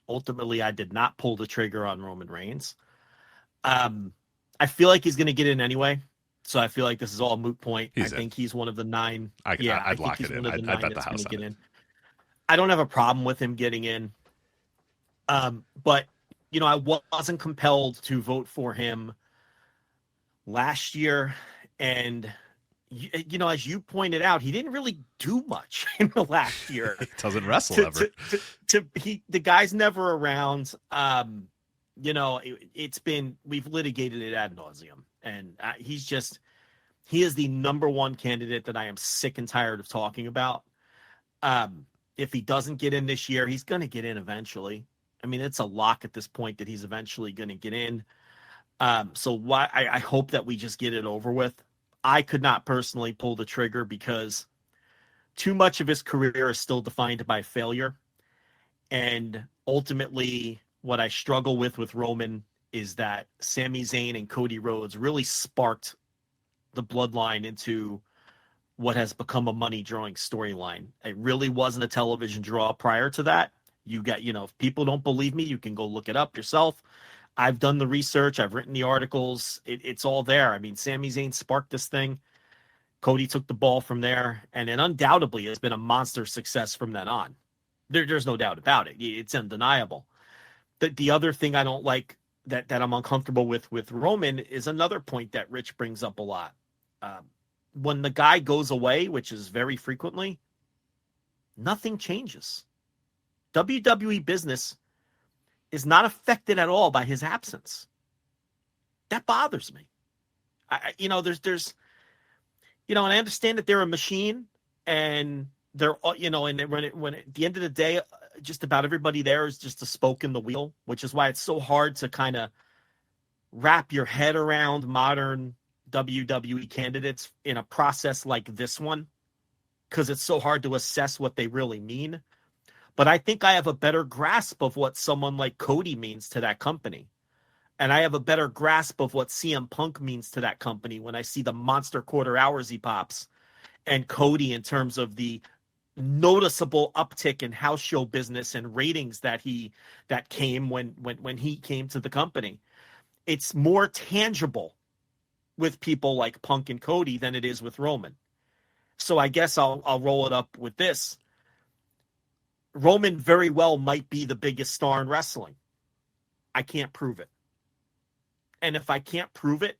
Ultimately, I did not pull the trigger on Roman Reigns. I feel like he's going to get in anyway. So I feel like this is all a moot point. I He's in. think he's one of the 9. I I'd think lock he's it in. one of the I'd 9 bet the that's going house to on get it. in. I don't have a problem with him getting in. But, I wasn't compelled to vote for him last year. And, as you pointed out, he didn't really do much in the last year. He doesn't wrestle ever. The guy's never around. It's been, we've litigated it ad nauseum. And he is the number one candidate that I am sick and tired of talking about. If he doesn't get in this year, he's going to get in eventually. I mean, it's a lock at this point that he's eventually going to get in. So I hope that we just get it over with. I could not personally pull the trigger because too much of his career is still defined by failure. And ultimately, what I struggle with Roman is that Sami Zayn and Cody Rhodes really sparked the bloodline into what has become a money drawing storyline. It really wasn't a television draw prior to that. If people don't believe me, you can go look it up yourself. I've done the research. I've written the articles. It's all there. I mean, Sami Zayn sparked this thing. Cody took the ball from there, and it undoubtedly has been a monster success from then on. There's no doubt about it. It's undeniable. The other thing I don't like that I'm uncomfortable with Roman is another point that Rich brings up a lot. When the guy goes away, which is very frequently, nothing changes. WWE business is not affected at all by his absence. That bothers me. There's and I understand that they're a machine, and they're, and when at the end of the day, just about everybody there is just a spoke in the wheel, which is why it's so hard to kind of wrap your head around modern WWE candidates in a process like this one, because it's so hard to assess what they really mean. But I think I have a better grasp of what someone like Cody means to that company. And I have a better grasp of what CM Punk means to that company when I see the monster quarter hours he pops, and Cody in terms of the noticeable uptick in house show business and ratings that came when he came to the company. It's more tangible with people like Punk and Cody than it is with Roman. So I guess I'll roll it up with this. Roman very well might be the biggest star in wrestling. I can't prove it. And if I can't prove it,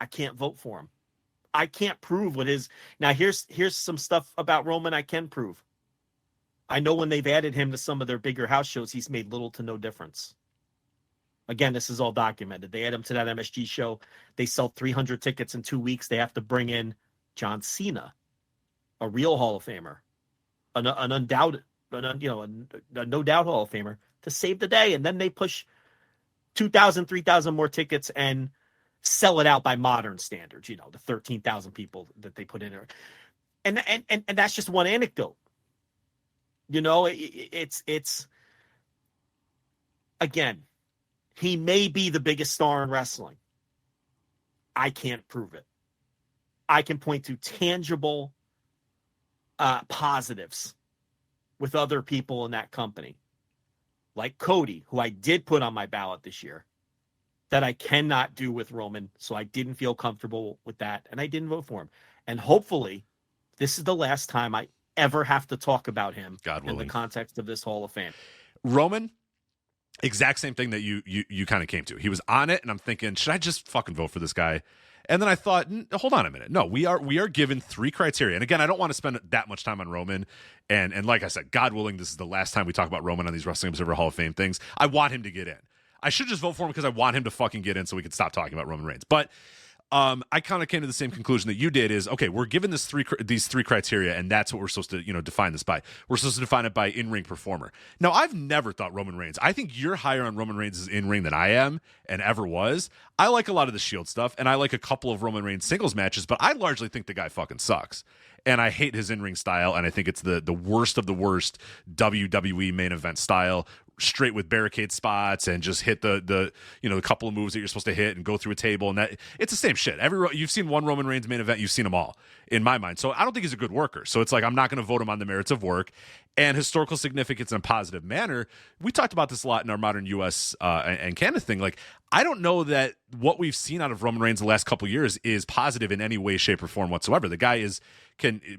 I can't vote for him. I can't prove what his... Now, here's some stuff about Roman I can prove. I know when they've added him to some of their bigger house shows, he's made little to no difference. Again, this is all documented. They add him to that MSG show. They sell 300 tickets in 2 weeks. They have to bring in John Cena, a real Hall of Famer, an undoubted... a no doubt Hall of Famer, to save the day. And then they push 2,000, 3,000 more tickets and sell it out by modern standards, the 13,000 people that they put in there. And that's just one anecdote. It's again, he may be the biggest star in wrestling. I can't prove it. I can point to tangible positives with other people in that company, like Cody, who I did put on my ballot this year, that I cannot do with Roman. So I didn't feel comfortable with that, and I didn't vote for him. And hopefully this is the last time I ever have to talk about him in the context of this Hall of Fame. Roman, exact same thing that you kind of came to. He was on it, and I'm thinking, should I just fucking vote for this guy? And then I thought, hold on a minute. No, we are given 3 criteria. And again, I don't want to spend that much time on Roman. And like I said, God willing, this is the last time we talk about Roman on these Wrestling Observer Hall of Fame things. I want him to get in. I should just vote for him because I want him to fucking get in so we can stop talking about Roman Reigns. But I kind of came to the same conclusion that you did is, okay, we're given these 3 criteria, and that's what we're supposed to, define this by. We're supposed to define it by in-ring performer. Now, I've never thought Roman Reigns. I think you're higher on Roman Reigns' in-ring than I am and ever was. I like a lot of the Shield stuff, and I like a couple of Roman Reigns singles matches, but I largely think the guy fucking sucks. And I hate his in-ring style, and I think it's the worst of the worst WWE main event style. straight with barricade spots and just hit the couple of moves that you're supposed to hit and go through a table, and that it's the same shit. You've seen one Roman Reigns main event, you've seen them all in my mind. So I don't think he's a good worker. So it's like I'm not going to vote him on the merits of work and historical significance in a positive manner. We talked about this a lot in our modern U.S. And Canada thing. Like, I don't know that what we've seen out of Roman Reigns the last couple of years is positive in any way, shape, or form whatsoever. The guy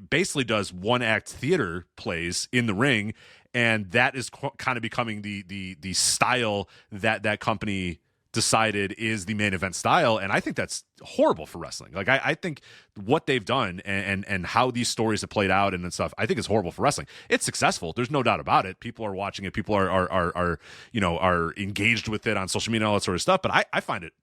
basically does one act theater plays in the ring, and that is kind of becoming the style that company decided is the main event style. And I think that's horrible for wrestling. Like, I think what they've done and how these stories have played out and stuff, I think is horrible for wrestling. It's successful. There's no doubt about it. People are watching it. People are engaged with it on social media and all that sort of stuff. But I find it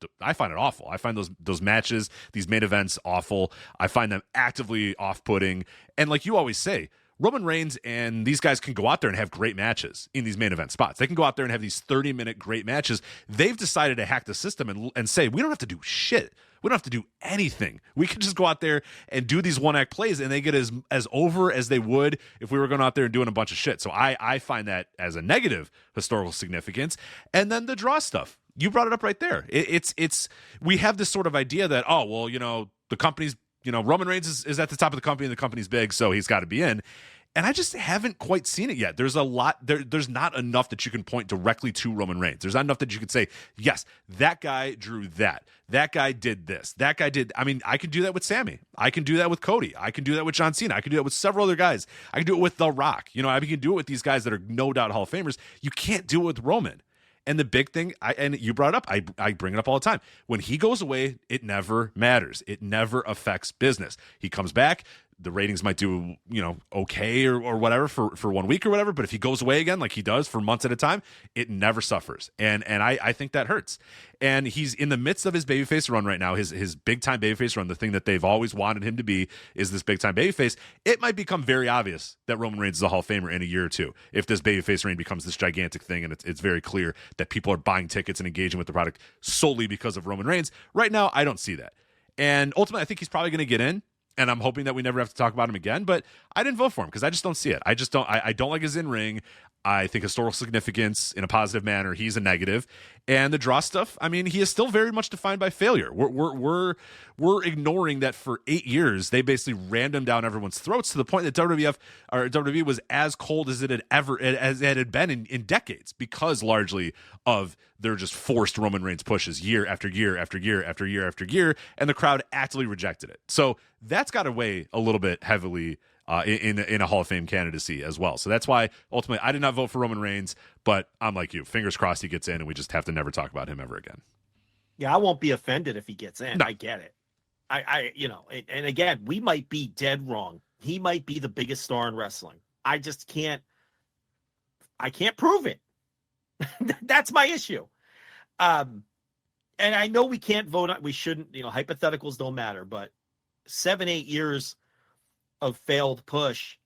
awful. I find those matches, these main events, awful. I find them actively off-putting. And like you always say, Roman Reigns and these guys can go out there and have great matches in these main event spots. They can go out there and have these 30-minute great matches. They've decided to hack the system and say, we don't have to do shit. We don't have to do anything. We can just go out there and do these one-act plays, and they get as over as they would if we were going out there and doing a bunch of shit. So I find that as a negative historical significance. And then the draw stuff. You brought it up right there. We have this sort of idea that, oh, well, the company's, Roman Reigns is at the top of the company and the company's big, so he's got to be in. And I just haven't quite seen it yet. There's a lot there's not enough that you can point directly to Roman Reigns. There's not enough that you could say, yes, that guy drew that. That guy did this. That guy did. I mean, I can do that with Sammy. I can do that with Cody. I can do that with John Cena. I can do that with several other guys. I can do it with The Rock. I can do it with these guys that are no doubt Hall of Famers. You can't do it with Roman. And the big thing, and you brought it up, I bring it up all the time. When he goes away, it never matters. It never affects business. He comes back, the ratings might do, okay or whatever for 1 week or whatever. But if he goes away again, like he does for months at a time, it never suffers. And I think that hurts. And he's in the midst of his babyface run right now, his big time babyface run. The thing that they've always wanted him to be is this big time babyface. It might become very obvious that Roman Reigns is a Hall of Famer in a year or two if this babyface reign becomes this gigantic thing, and it's very clear that people are buying tickets and engaging with the product solely because of Roman Reigns. Right now, I don't see that. And ultimately, I think he's probably going to get in. And I'm hoping that we never have to talk about him again. But I didn't vote for him because I just don't see it. I don't like his in-ring. I think historical significance in a positive manner, he's a negative. And the draw stuff, I mean, he is still very much defined by failure. We're ignoring that for 8 years they basically rammed him down everyone's throats to the point that WWE was as cold as it had been in decades, because largely of their just forced Roman Reigns pushes year after year after year after year after year, and the crowd actively rejected it. So that's got to weigh a little bit heavily in a Hall of Fame candidacy as well. So that's why ultimately I did not vote for Roman Reigns, but I'm like you. Fingers crossed he gets in and we just have to never talk about him ever again. Yeah, I won't be offended if he gets in. No. I get it. And again, we might be dead wrong. He might be the biggest star in wrestling. I can't prove it. That's my issue. And I know we can't vote on, we shouldn't, hypotheticals don't matter, but 7-8 years of failed push,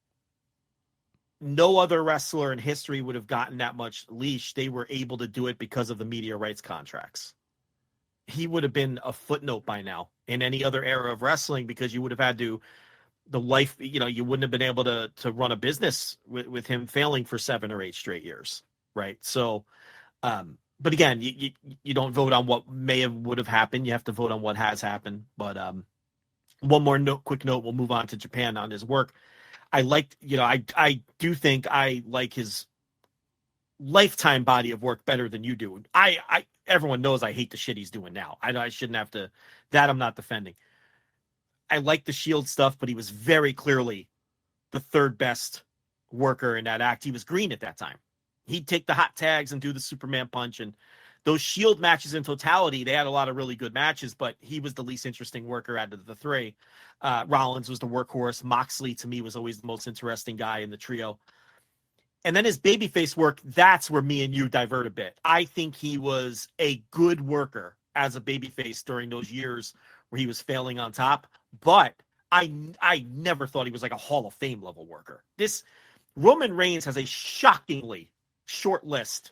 no other wrestler in history would have gotten that much leash. They were able to do it because of the media rights contracts. He would have been a footnote by now in any other era of wrestling, because you would have had to, you wouldn't have been able to run a business with him failing for 7 or 8 straight years. Right. So, but again, you don't vote on what would have happened. You have to vote on what has happened. But, one more quick note, we'll move on to Japan on his work. I do think I like his lifetime body of work better than you do. Everyone knows I hate the shit he's doing now. I shouldn't have to, that I'm not defending. I like the Shield stuff, but he was very clearly the third best worker in that act. He was green at that time. He'd take the hot tags and do the Superman punch, and those Shield matches in totality, they had a lot of really good matches, but he was the least interesting worker out of the three. Rollins was the workhorse. Moxley, to me, was always the most interesting guy in the trio. And then his babyface work, that's where me and you divert a bit. I think he was a good worker as a babyface during those years where he was failing on top, but I never thought he was like a Hall of Fame level worker. This Roman Reigns has a shockingly short list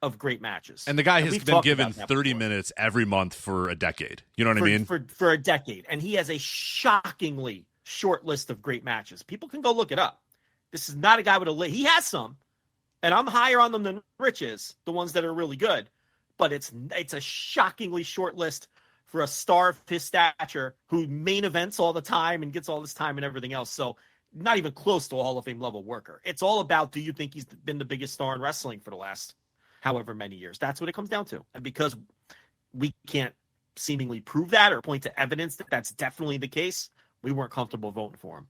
of great matches. And the guy has been given 30 minutes every month for a decade. You know what I mean? For a decade. And he has a shockingly short list of great matches. People can go look it up. This is not a guy with a list. He has some, And I'm higher on them than Rich is, the ones that are really good. But it's a shockingly short list for a star of his stature who main events all the time and gets all this time and everything else. So not even close to a Hall of Fame level worker. It's all about, do you think he's been the biggest star in wrestling for the last however many years? That's what it comes down to. And because we can't seemingly prove that or point to evidence that that's definitely the case, we weren't comfortable voting for him.